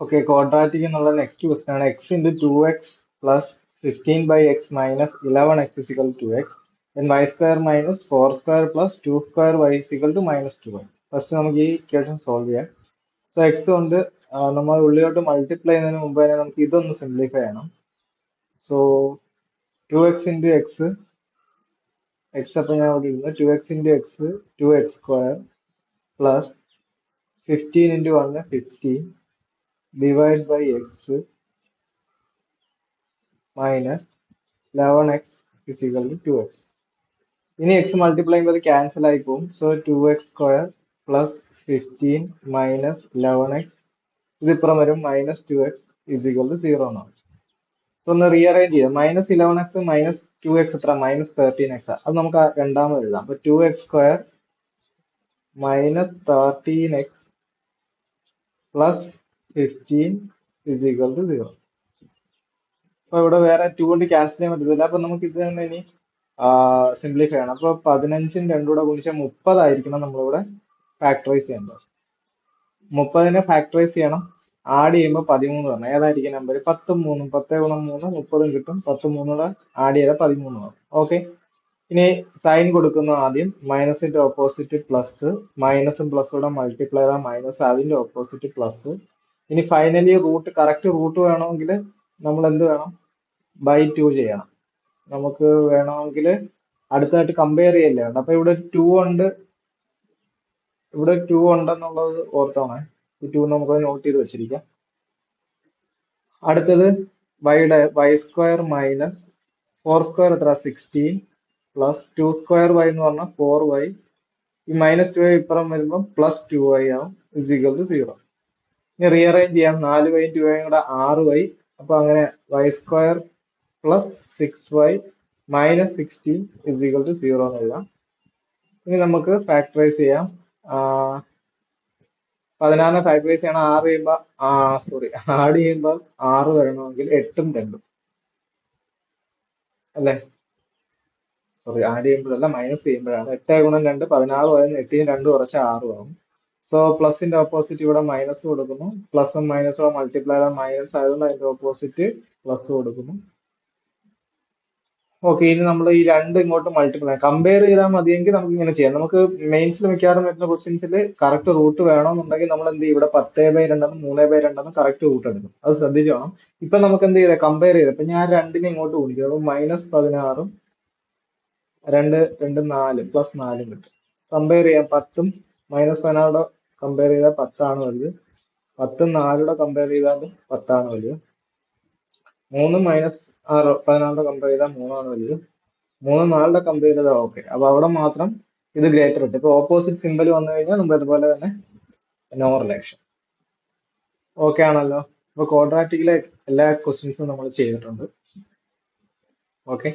Okay, quadratic എന്നുള്ള next question ആണ്. X into 2x plus 15/x minus 11x is equal to 2x. Then y square minus 4 square plus 2 square y is equal to -2y. First നമുക്ക് ഈ equation solve ചെയ്യാം. So X കൊണ്ട് നമ്മൾ ഉള്ളിലോട്ട് multiply ചെയ്യുന്നതിന് മുമ്പ് തന്നെ നമുക്ക് ഇതൊന്ന് സിംപ്ലിഫൈ ചെയ്യണം. സോ 2x ഇൻറ്റു എക്സ്, അപ്പം ഞാൻ ഇവിടെ ഇടുന്നത് 2x into x 2x square plus 15 into 1 15 divide by x minus 11x is equal to 2x. ഇനി എക്സ് മൾട്ടിപ്ലൈ ചെയ്യുമ്പോൾ അത് ക്യാൻസൽ ആയി പോകും. So 2x square plus 15 minus 11x, ഇതിപ്പുറം വരും -2x is equal to 0 എന്നാണ്. സോ ഒന്ന് റീഅറേഞ്ച് ചെയ്യാം. -11x -2x എത്ര? -13x. അത് നമുക്ക് രണ്ടാമത് എഴുതാം. അപ്പൊ 2x square -13x plus 15 is equal to 0. അപ്പൊ ഇവിടെ വേറെ 2 കൊണ്ട് ക്യാൻസൽ ചെയ്യാൻ പറ്റത്തില്ല. അപ്പൊ നമുക്ക് ഇത് തന്നെ ഇനി സിംപ്ലിഫൈ ചെയ്യണം. അപ്പൊ 15 2 കൂടെ ഗുണിച്ചാൽ 30 ആയിരിക്കണം നമ്മളിവിടെ ഫാക്ടറൈസ് ചെയ്യേണ്ടത്. 30നെ ഫാക്ടറൈസ് ചെയ്യണം. ആഡ് ചെയ്യുമ്പോൾ 13 വരണം. ഏതായിരിക്കും നമ്പർ? 10 3 10 ഗുണം 3 30 കിട്ടും. 10 3 കൂടെ ആഡ് ചെയ്താൽ 13 ആവും. ഓക്കെ, ഇനി സൈൻ കൊടുക്കുന്നു. ആദ്യം മൈനസിന്റെ ഓപ്പോസിറ്റ് പ്ലസ്, മൈനസും പ്ലസ് കൂടെ മൾട്ടിപ്ലൈ ചെയ്താൽ മൈനസ്, അതിന്റെ ഓപ്പോസിറ്റ് പ്ലസ്. ഇനി ഫൈനലി റൂട്ട്, കറക്റ്റ് റൂട്ട് വേണമെങ്കിൽ നമ്മൾ എന്ത് വേണം? ബൈ 2 ചെയ്യണം. നമുക്ക് വേണമെങ്കിൽ അടുത്തായിട്ട് കമ്പയർ ചെയ്യല്ലേ ഉണ്ട്. അപ്പൊ ഇവിടെ 2 ഉണ്ട്, ഇവിടെ 2 ഉണ്ടെന്നുള്ളത് ഓർത്തോണേ. ഈ 2 നമുക്ക് നോട്ട് ചെയ്ത് വെച്ചിരിക്കാം. അടുത്തത് y സ്ക്വയർ മൈനസ് 4 സ്ക്വയർ എത്ര? 16 പ്ലസ് 2 സ്ക്വയർ y എന്ന് പറഞ്ഞാൽ 4y. ഈ -2y ഇപ്പുറം വരുമ്പോൾ +2y ആവും ഇസ് ഈക്വൽ ടു 0. ഇനി റീഅറേഞ്ച് ചെയ്യാം. 4y 2y കൂടെ 6y. അപ്പൊ അങ്ങനെ y square plus 6y minus 16 is equal to 0 എന്ന് എഴുതാം. ഇനി നമുക്ക് ഫാക്ടറൈസ് ചെയ്യാം. 16 ഫാക്ടറൈസ് ചെയ്യണം. 6 ചെയ്യുമ്പോൾ ആഡ് ചെയ്യുമ്പോൾ 6 വരണമെങ്കിൽ 8ഉം 2ഉം അല്ലേ? ആഡ് ചെയ്യുമ്പോഴല്ല, മൈനസ് ചെയ്യുമ്പോഴാണ്. 8 ഗുണം 2 16 ആയിരുന്നു. 8ന് 2 കുറച്ച് 6 ആവും. സോ പ്ലസിന്റെ ഓപ്പോസിറ്റ് ഇവിടെ മൈനസ് കൊടുക്കുന്നു. പ്ലസും മൈനസും കൂടെ മൾട്ടിപ്ലൈ ചെയ്താൽ മൈനസ് ആയതുകൊണ്ട് അതിന്റെ ഓപ്പോസിറ്റ് പ്ലസ് കൊടുക്കുന്നു. ഓക്കെ, ഇനി നമ്മൾ ഈ രണ്ട് ഇങ്ങോട്ട് മൾട്ടിപ്ലൈ കമ്പയർ ചെയ്താൽ മതിയെങ്കിൽ നമുക്ക് ഇങ്ങനെ ചെയ്യാം. നമുക്ക് മെയിൻസിൽ മിക്കവാറും വരുന്ന ക്വസ്റ്റ്യൻസിൽ കറക്റ്റ് റൂട്ട് വേണമെന്നുണ്ടെങ്കിൽ നമ്മൾ എന്ത് ചെയ്യും? ഇവിടെ 10/2 3/2 കറക്റ്റ് റൂട്ട് എടുക്കും. അത് ശ്രദ്ധിച്ചു വേണം. ഇപ്പൊ നമുക്ക് എന്ത് ചെയ്തേ? കമ്പയർ ചെയ്ത്. അപ്പൊ ഞാൻ രണ്ടിനെ ഇങ്ങോട്ട് ഗുണിക്കും. അപ്പൊ -16ഉം 2 2 4 +4 കിട്ടും. കമ്പയർ ചെയ്യാം. 10ഉം -16 കമ്പയർ ചെയ്താൽ 10 ആണ് വലുത്. 10ഉം 4 കമ്പയർ ചെയ്താലും 10 ആണ് വലുത്. 3ഉം -16 കമ്പയർ ചെയ്താൽ 3 ആണ് വലുത്. 3 4 കമ്പയർ ചെയ്താൽ ഓക്കെ. അപ്പൊ അവിടെ മാത്രം ഇത് ഗ്രേറ്റർ കിട്ടും. ഇപ്പൊ ഓപ്പോസിറ്റ് സിമ്പിൾ വന്നു കഴിഞ്ഞാൽ നമുക്ക് അതുപോലെ തന്നെ നോ റിലേഷൻ. ഓക്കെ ആണല്ലോ? അപ്പൊ ക്വാഡ്രാറ്റിക്കിലെ എല്ലാ ക്വസ്റ്റ്യൻസും നമ്മൾ ചെയ്തിട്ടുണ്ട്. ഓക്കെ.